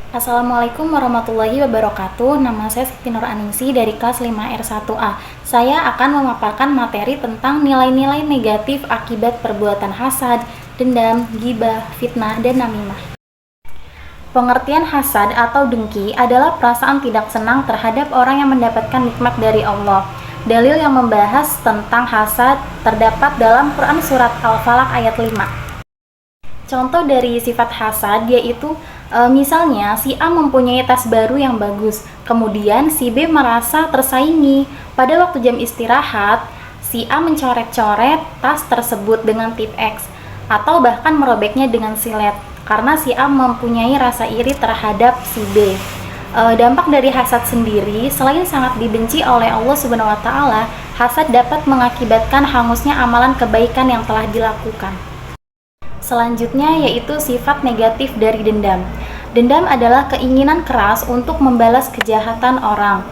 Assalamualaikum warahmatullahi wabarakatuh. Nama saya Siti Nur Aningsi dari kelas 5R1A. Saya akan memaparkan materi tentang nilai-nilai negatif akibat perbuatan hasad, dendam, ghibah, fitnah, dan namimah. Pengertian hasad atau dengki adalah perasaan tidak senang terhadap orang yang mendapatkan nikmat dari Allah. Dalil yang membahas tentang hasad terdapat dalam Quran Surat Al-Falaq ayat 5. Contoh dari sifat hasad yaitu misalnya si A mempunyai tas baru yang bagus, kemudian si B merasa tersaingi. Pada waktu jam istirahat, si A mencoret-coret tas tersebut dengan tip X atau bahkan merobeknya dengan silet karena si A mempunyai rasa iri terhadap si B. Dampak dari hasad sendiri, selain sangat dibenci oleh Allah Subhanahu wa Ta'ala, hasad dapat mengakibatkan hangusnya amalan kebaikan yang telah dilakukan. Selanjutnya yaitu sifat negatif dari dendam. Dendam adalah keinginan keras untuk membalas kejahatan orang.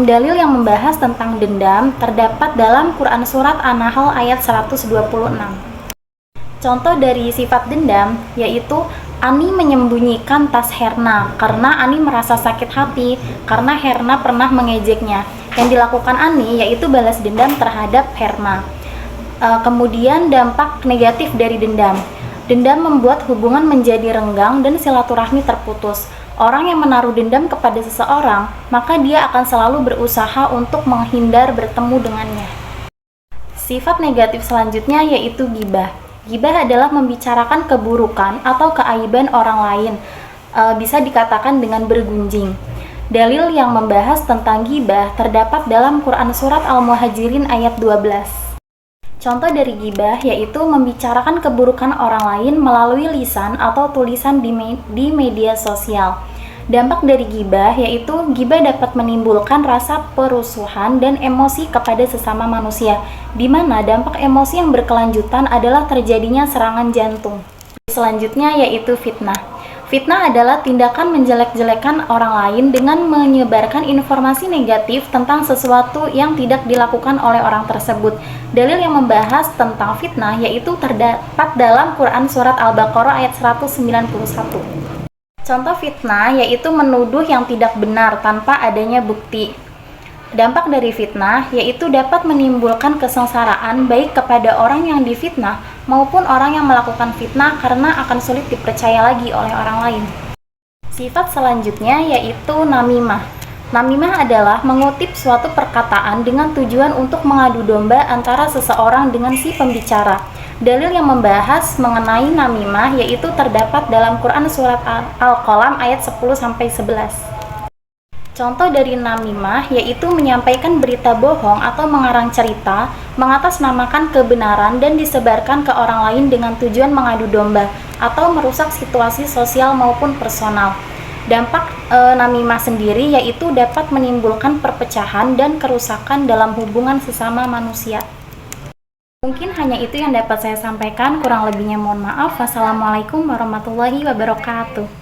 Dalil yang membahas tentang dendam terdapat dalam Quran Surat An-Nahl ayat 126. Contoh dari sifat dendam yaitu Ani menyembunyikan tas Herna karena Ani merasa sakit hati karena Herna pernah mengejeknya. Yang dilakukan Ani yaitu balas dendam terhadap Herna. Kemudian dampak negatif dari dendam. Dendam membuat hubungan menjadi renggang dan silaturahmi terputus. Orang yang menaruh dendam kepada seseorang, maka dia akan selalu berusaha untuk menghindar bertemu dengannya. Sifat negatif selanjutnya yaitu ghibah. Ghibah adalah membicarakan keburukan atau keaiban orang lain. Bisa dikatakan dengan bergunjing. Dalil yang membahas tentang ghibah terdapat dalam Quran Surat Al-Muhajirin ayat 12. Contoh dari ghibah yaitu membicarakan keburukan orang lain melalui lisan atau tulisan di media sosial. Dampak dari ghibah yaitu ghibah dapat menimbulkan rasa perusuhan dan emosi kepada sesama manusia, di mana dampak emosi yang berkelanjutan adalah terjadinya serangan jantung. Selanjutnya yaitu fitnah. Fitnah adalah tindakan menjelek-jelekan orang lain dengan menyebarkan informasi negatif tentang sesuatu yang tidak dilakukan oleh orang tersebut. Dalil yang membahas tentang fitnah yaitu terdapat dalam Quran Surat Al-Baqarah ayat 191. Contoh fitnah yaitu menuduh yang tidak benar tanpa adanya bukti. Dampak dari fitnah yaitu dapat menimbulkan kesengsaraan baik kepada orang yang difitnah maupun orang yang melakukan fitnah karena akan sulit dipercaya lagi oleh orang lain. Sifat selanjutnya yaitu namimah. Namimah adalah mengutip suatu perkataan dengan tujuan untuk mengadu domba antara seseorang dengan si pembicara. Dalil yang membahas mengenai namimah yaitu terdapat dalam Quran Surat Al-Qalam ayat 10-11. Contoh dari namimah yaitu menyampaikan berita bohong atau mengarang cerita, mengatasnamakan kebenaran dan disebarkan ke orang lain dengan tujuan mengadu domba atau merusak situasi sosial maupun personal. Dampak namimah sendiri yaitu dapat menimbulkan perpecahan dan kerusakan dalam hubungan sesama manusia. Mungkin hanya itu yang dapat saya sampaikan, kurang lebihnya mohon maaf. Wassalamualaikum warahmatullahi wabarakatuh.